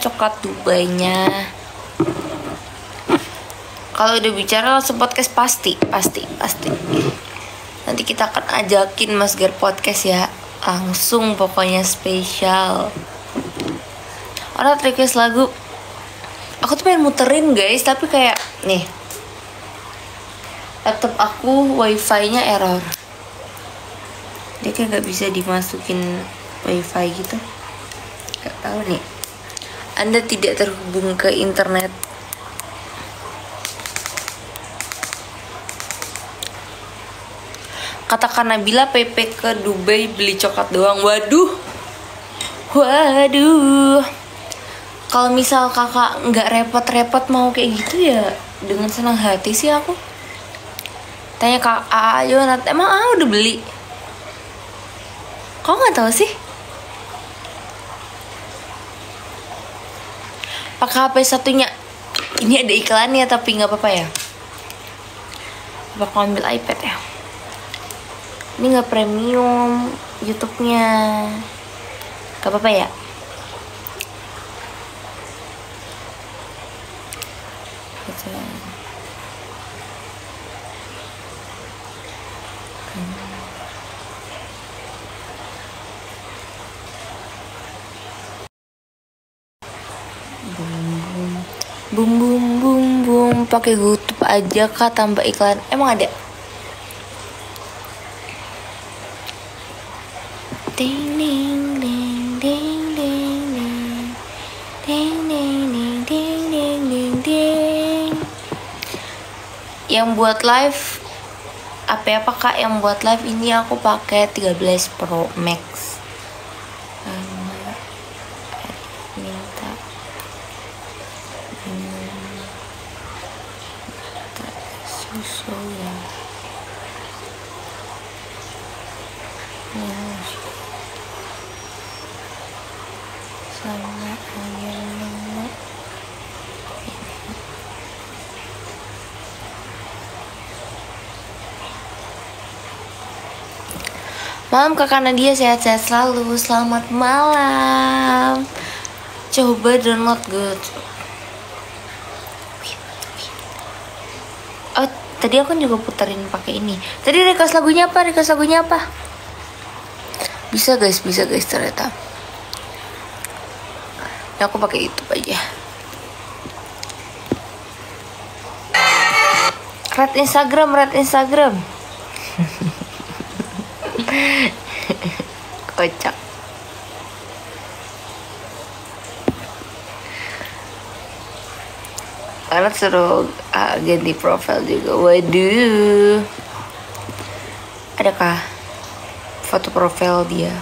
coklat Dubai-nya. Kalau udah bicara langsung podcast pasti. Nanti kita akan ajakin Mas Gar podcast ya. Langsung pokoknya spesial. Orang request lagu. Aku tuh pengen muterin guys, tapi kayak nih. Laptop aku wifi-nya error. Dia kayak gak bisa dimasukin wifi gitu. Gak tahu nih. Anda tidak terhubung ke internet. Katakan Nabila PP ke Dubai beli coklat doang. Waduh. Kalau misal kakak nggak repot-repot mau kayak gitu ya, dengan senang hati sih aku. Tanya kak ayo nanti emang udah beli. Kok nggak tahu sih? Pakai HP satunya. Ini ada iklannya tapi nggak apa-apa ya. Apa aku ambil iPad ya? Ini nggak premium YouTube-nya. Gak apa-apa ya? Bum pakai YouTube aja kak tambah iklan. Emang ada? Ding ding ding ding ding ding ding ding ding ding ding ding. Yang buat live apa kak? Yang buat live ini aku pakai 13 Pro Max. Minta susu ya. Sama ayam lemak. Malam kakak Nadia, sehat-sehat selalu. Selamat malam. Coba download good. Oh tadi aku juga puterin pakai ini. Tadi request lagunya apa? Bisa guys ternyata. Ya, aku pakai YouTube aja. Red Instagram. Kocak. Karena suruh ganti profil juga. Waduh. Adakah foto profil dia?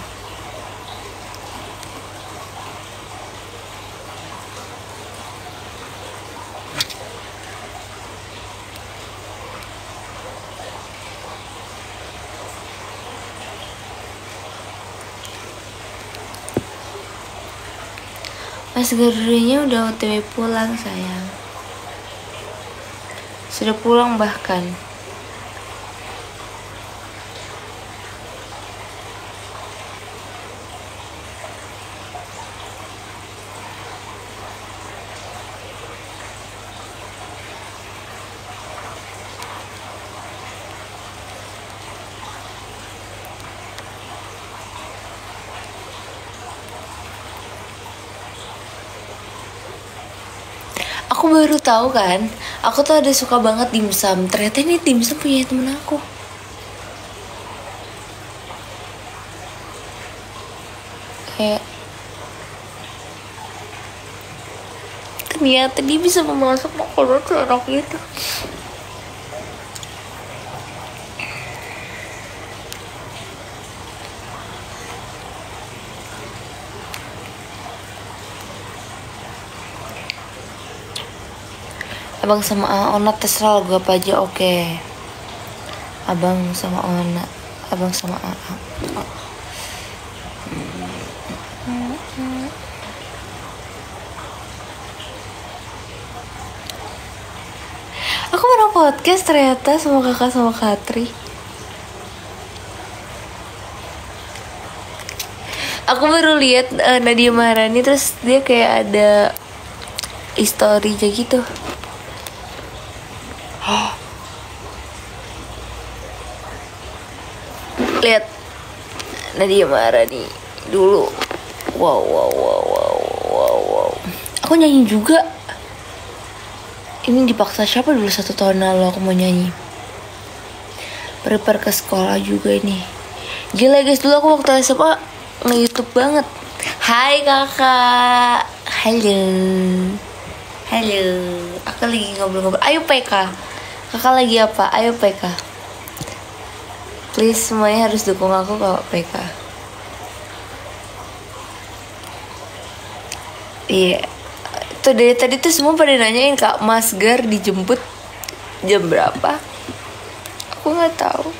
Mas Garudinya udah OTW pulang sayang. Sudah pulang bahkan. Aku baru tahu kan, aku tuh ada suka banget dimsum. Ternyata ini dimsum punya temen aku. Kayak ternyata dia bisa memasak makanan enak gitu. Abang sama Ona terserah lagu apa aja oke. Abang sama Ona, abang sama AA. Aku pernah podcast ternyata sama kakak sama Katri. Aku baru lihat Nadia Maharani, terus dia kayak ada historinya gitu. Lihat Nadia Maharani dulu. Wow. Aku nyanyi juga. Ini dipaksa siapa dulu 1 tahun lalu aku mau nyanyi. Prepare ke sekolah juga ini. Gila guys, dulu aku waktu SMA nge-YouTube banget. Hai kakak. Halo. Aku lagi ngobrol-ngobrol. Ayo PK. Kakak lagi apa? Ayo PK. Please semuanya harus dukung aku kalau PK. Iya. Tuh dari tadi tuh semua pada nanyain Kak Mas Gar dijemput jam berapa? Aku nggak tahu.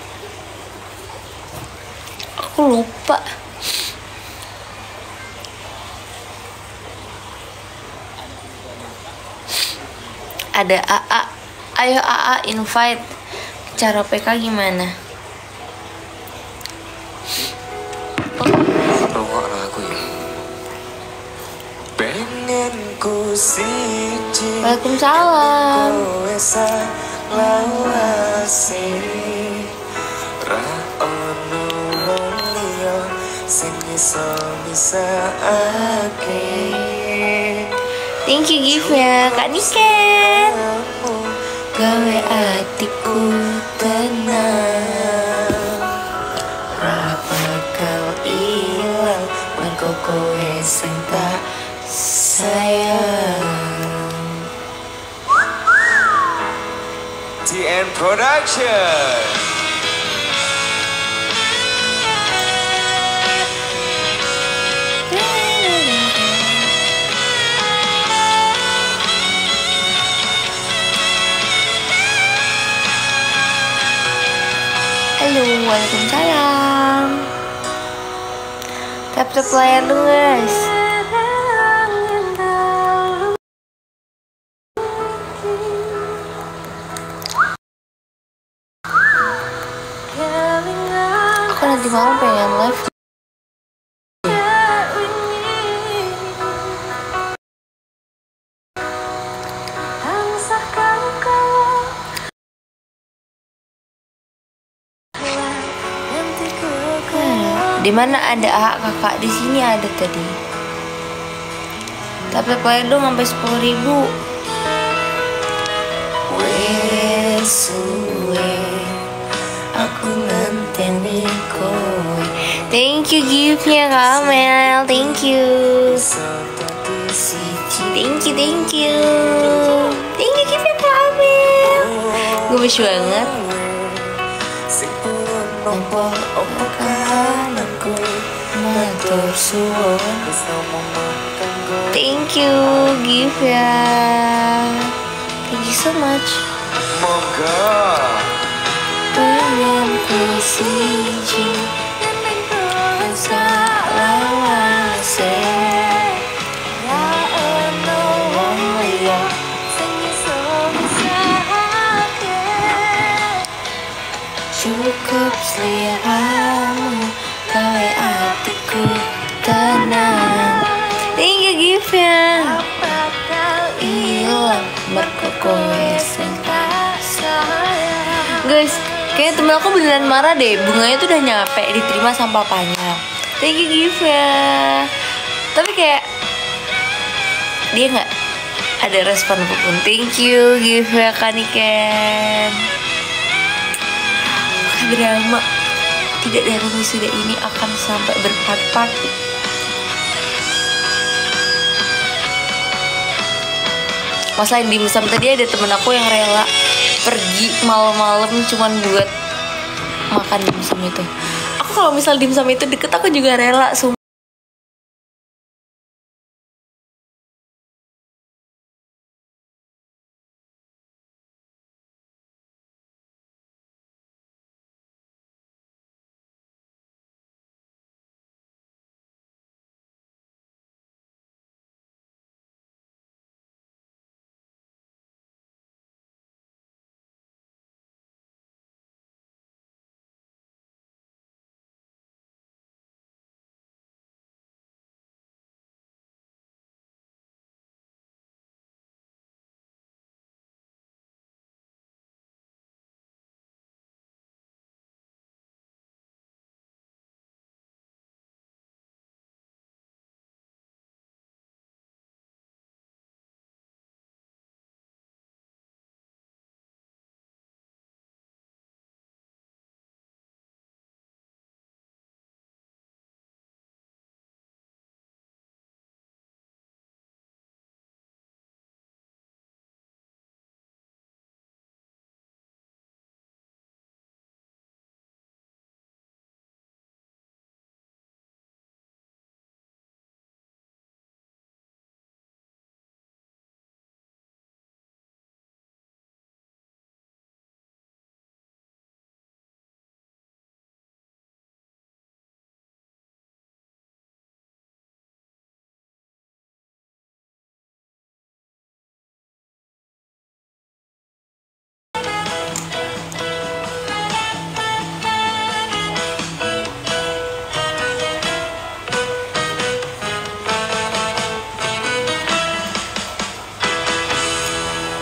Aku lupa. Ada AA. Ayo AA invite. Cara PK gimana? Rungok lagu ya. Pengen ku siji. Waalaikumsalam. Lawase ra ono wong liya sing iso misahake. Thank you gift ya Kak Niken. Gawe atiku tenang. Ra bakal ilang mergo kowe sing tak sayang. TN Production. Halo, waalaikumsalam. Tap layar dulu guys. Aku nanti malam pengen live. Di mana ada AA kakak? Di sini ada tadi. Tapi layar dong sampai 10.000. Wes suwe aku ngenteni kowe. Thank you giftnya Kak Mel. Thank you. Thank you giftnya Kak Mel. Gemes banget. Nampa opo kananku matur suwun. Thank you gift ya. Thank you so much. Moga Pengen ku siji salawase. Ya ono wong liya sing iso misahake. Cukup seliramu gawe atiku tenang. Thank you gift ya. Ilang mergo kowe sing tak sayang. Guys, kayak temen aku beneran marah deh. Bunganya tuh udah nyampe diterima sama papanya. Thank you gift ya. Tapi kayak dia nggak ada respon apapun. Thank you gift ya Kaniken. Drama tidak dalam wisuda ini akan sampai berpart-part. Masalah dimsum tadi ada temen aku yang rela pergi malam-malam cuman buat makan dimsum itu. Aku kalau misal dimsum itu deket aku juga rela.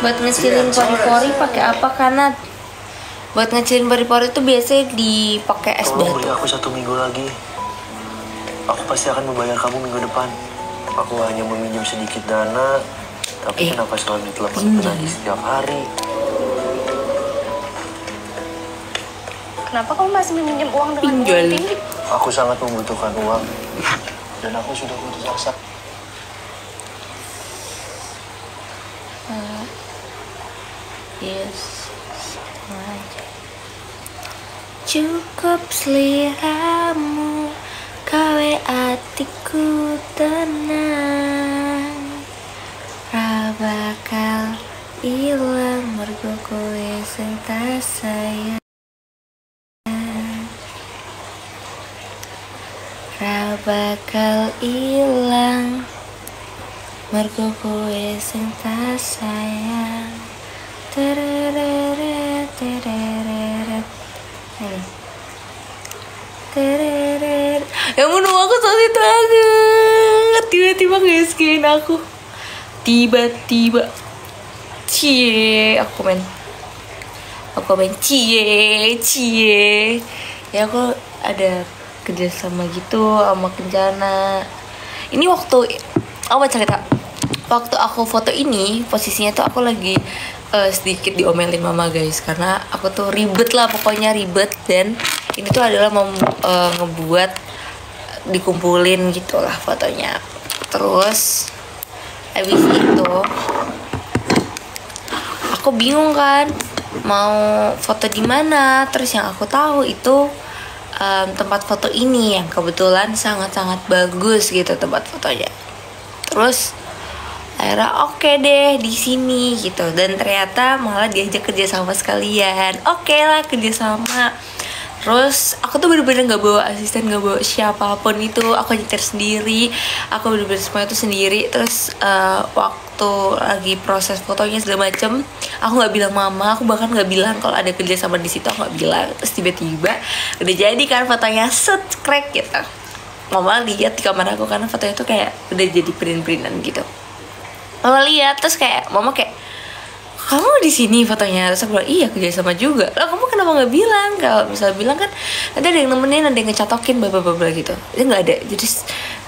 Buat ngecilin pori-pori pakai apa Kanat? Buat ngecilin pori-pori itu biasanya dipakai es Tolong batu. beri aku 1 minggu lagi. Aku pasti akan membayar kamu minggu depan. Aku hanya meminjam sedikit dana, tapi kenapa selalu ditelepon lagi setiap hari? Kenapa kamu masih meminjam uang dengan Pinjol. uang tinggi? Aku sangat membutuhkan uang, dan aku sudah putus asa. Yes, sengaja. Cukup seliramu, kawe atiku tenang. Ra bakal ilang mergo kowe sing tak sayang. Ra bakal ilang mergo kowe sing tak sayang. Tereret tereret. Tereret. Ya ampun, aku sakit banget. Tiba-tiba nge-skin aku. Tiba-tiba. Cie, aku komen cie. Ya aku ada kerjasama gitu sama Kencana. Ini waktu aku cerita. Waktu aku foto ini, posisinya tuh aku lagi sedikit diomelin mama guys, karena aku tuh ribet lah, pokoknya ribet, dan ini tuh adalah ngebuat dikumpulin gitulah fotonya. Terus abis itu aku bingung kan mau foto di mana. Terus yang aku tahu itu tempat foto ini yang kebetulan sangat-sangat bagus gitu tempat fotonya. Terus akhirnya oke deh di sini gitu, dan ternyata malah diajak kerja sama sekalian. Oke lah, kerja sama. Terus aku tuh bener-bener nggak bawa asisten, nggak bawa siapapun, itu aku nyetir sendiri, aku bener-bener semua itu sendiri. Terus waktu lagi proses fotonya segala macem, aku nggak bilang mama, aku bahkan nggak bilang kalau ada kerja sama di situ, aku nggak bilang. Terus tiba-tiba udah jadi kan fotonya, set crack gitu. Mama lihat di kamar aku karena fotonya tuh kayak udah jadi print-printan gitu. Mama lihat, terus kayak mama kayak, kamu di sini fotonya? Terus aku bilang, iya kerja sama juga. Lah kamu kenapa nggak bilang? Kalau misalnya bilang kan nanti ada yang nemenin, ada yang ngecatokin, bla gitu. Itu nggak ada. Jadi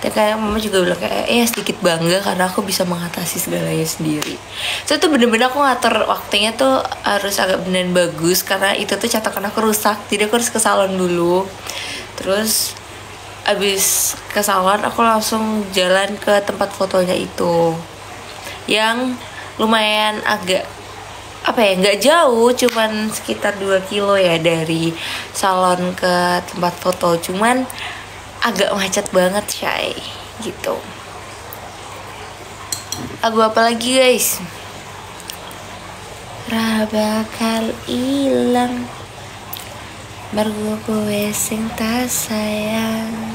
kayak mama juga bilang kayak, sedikit bangga karena aku bisa mengatasi segalanya sendiri. So itu bener-bener aku ngatur waktunya tuh harus agak bener bagus, karena itu tuh catakan aku rusak. Jadi aku harus ke salon dulu. Terus abis ke salon aku langsung jalan ke tempat fotonya itu, yang lumayan agak nggak jauh, cuman sekitar 2 kilo ya dari salon ke tempat foto, cuman agak macet banget Shay gitu. Lagu apa lagi guys? Ra bakal ilang mergo kowe sing tak sayang.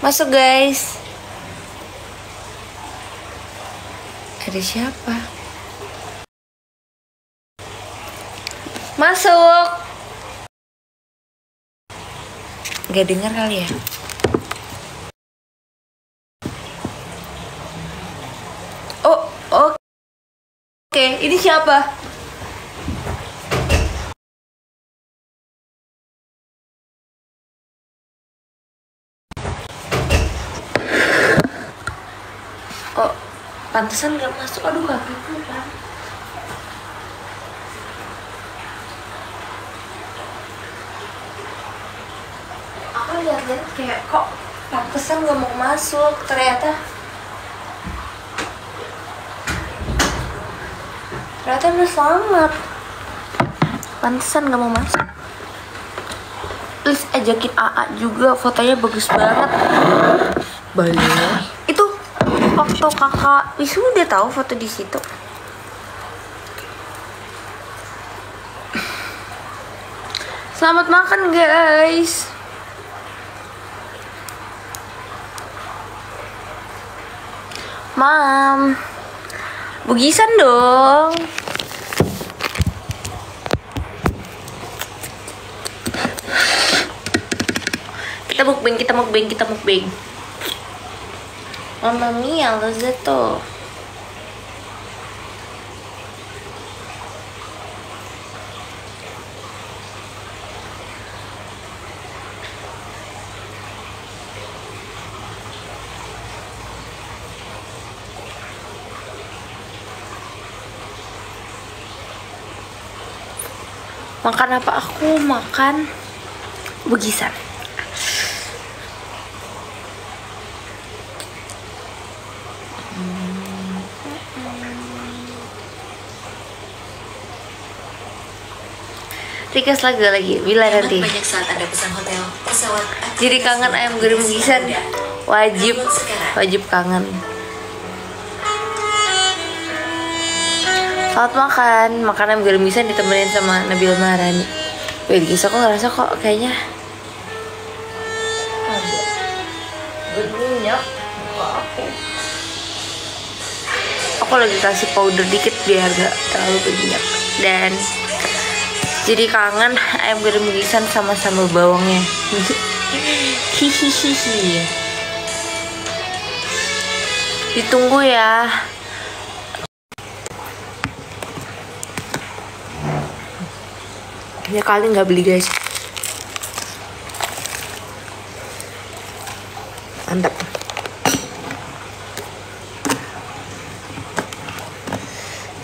Masuk guys. Ada siapa? Masuk. Gak dengar kali ya? Oh, oke. Ini siapa? Oh, pantesan gak masuk. Aduh, kakiku kan. Aku lihat-lihat kayak kok pantesan gak mau masuk. Ternyata udah selamat. Pantesan gak mau masuk. Please ajakin AA juga, fotonya bagus banget. Boleh. Itu foto kakak wisuda tahu, foto di situ. Selamat makan guys. Mam, bugisan dong. Kita Kita mukbang, kita mukbang, kita mukbang. Mamma mia, lazzetto. Makan apa aku? Makan bugisan. Request lagi bila nanti. Banyak saat Anda pesan hotel, pesawat. Jadi kangen ayam goreng bugisan. Wajib kangen. Selamat makan ayam goreng bugisan ditemenin sama Nabila Maharani. Wait guys, aku ngerasa kok kayaknya berminyak. Aku lagi kasih powder dikit biar gak terlalu berminyak. Dan jadi kangen ayam goreng bugisan sama sambal bawangnya. Hihihihi. Ditunggu ya. Ya kali nggak beli guys. Mantap.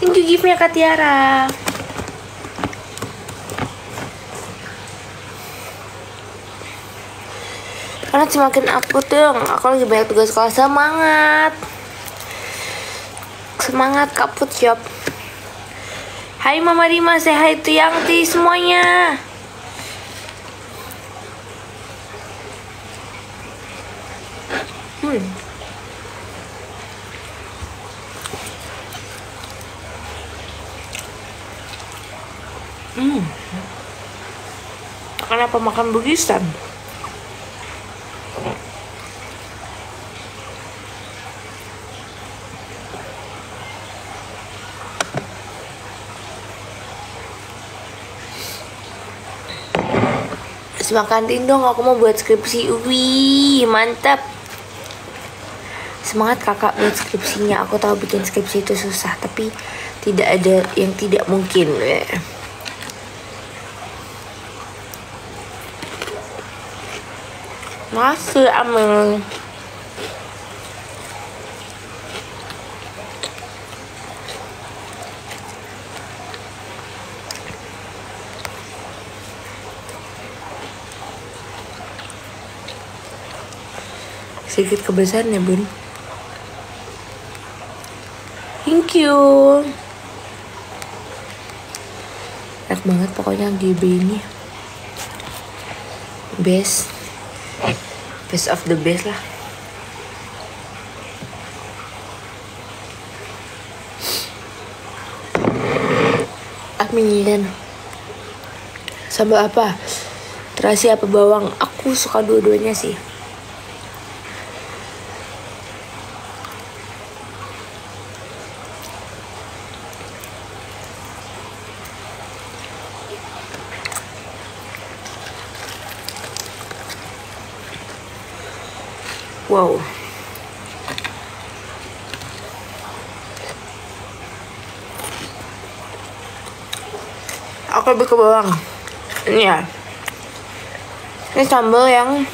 Thank you gift-nya Kak Tiara. Karena semakin aku lagi banyak tugas sekolah. Semangat Kak Putjop. Hai Mama Rima, say hi to Yangti semuanya. Kenapa makan bugisan? Makan dong, aku mau buat skripsi. Wih, mantap. Semangat kakak buat skripsinya. Aku tahu bikin skripsi itu susah, tapi tidak ada yang tidak mungkin. Masih aman. Sedikit kebesaran ya bun. Thank you. Enak banget pokoknya GB ini. Best of the best lah. Amin. Sambal apa? Terasi apa bawang? Aku suka dua-duanya sih. Wow. Aku lebih ke bawang. Ini ya. Ini sambal yang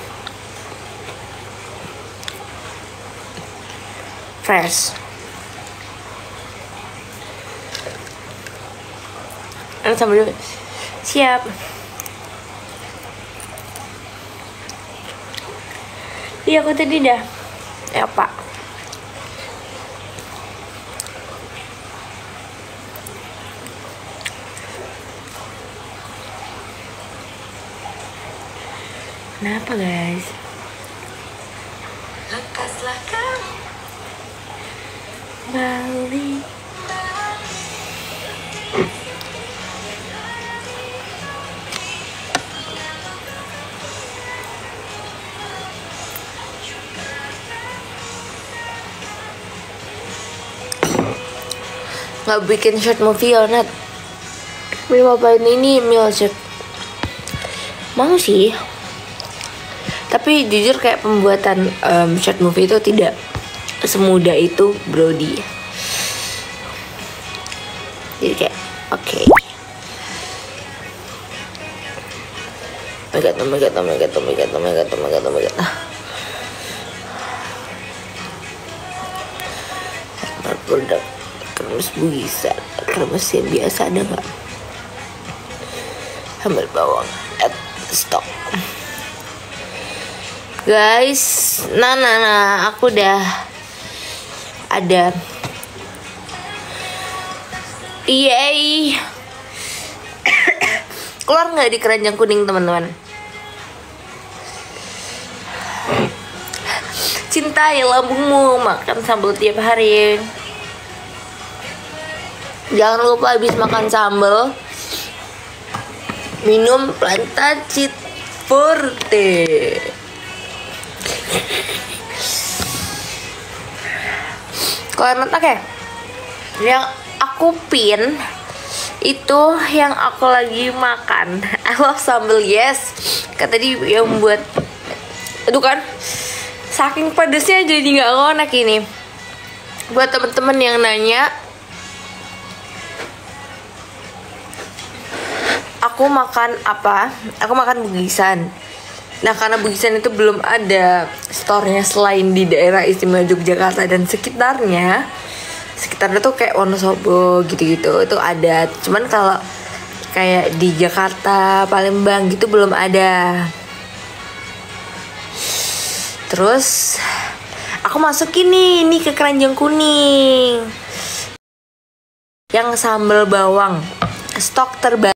fresh. Ini sambal dulu. Siap. Iya, aku tadi dah. Ya, Pak. Kenapa, guys? Lekaslah kau Bali. Nggak bikin short movie ya, Nat? Belum apain ini, Milcek. Mau sih. Tapi jujur kayak pembuatan short movie itu tidak semudah itu, Brody. Jadi kayak oke. Oh my god. Produk kremes bugisan, kremes yang biasa ada nggak? Sambal bawang at stock. Guys, nah, aku udah ada. Yeay. Keluar nggak di keranjang kuning, teman-teman? Cintai lambungmu, makan sambal tiap hari. Jangan lupa habis makan sambal minum Plantacid Forte. Kalau oke, yang aku pin itu yang aku lagi makan. I love sambal, yes. Kata tadi yang buat, aduh kan, saking pedesnya jadi nggak konek ini. Buat temen-temen yang nanya, aku makan apa? Aku makan bugisan. Nah, karena bugisan itu belum ada store-nya selain di daerah istimewa Yogyakarta dan sekitarnya. Sekitarnya tuh kayak Wonosobo gitu-gitu itu ada. Cuman kalau kayak di Jakarta, Palembang gitu belum ada. Terus aku masukin nih ke keranjang kuning yang sambal bawang stok terbaru.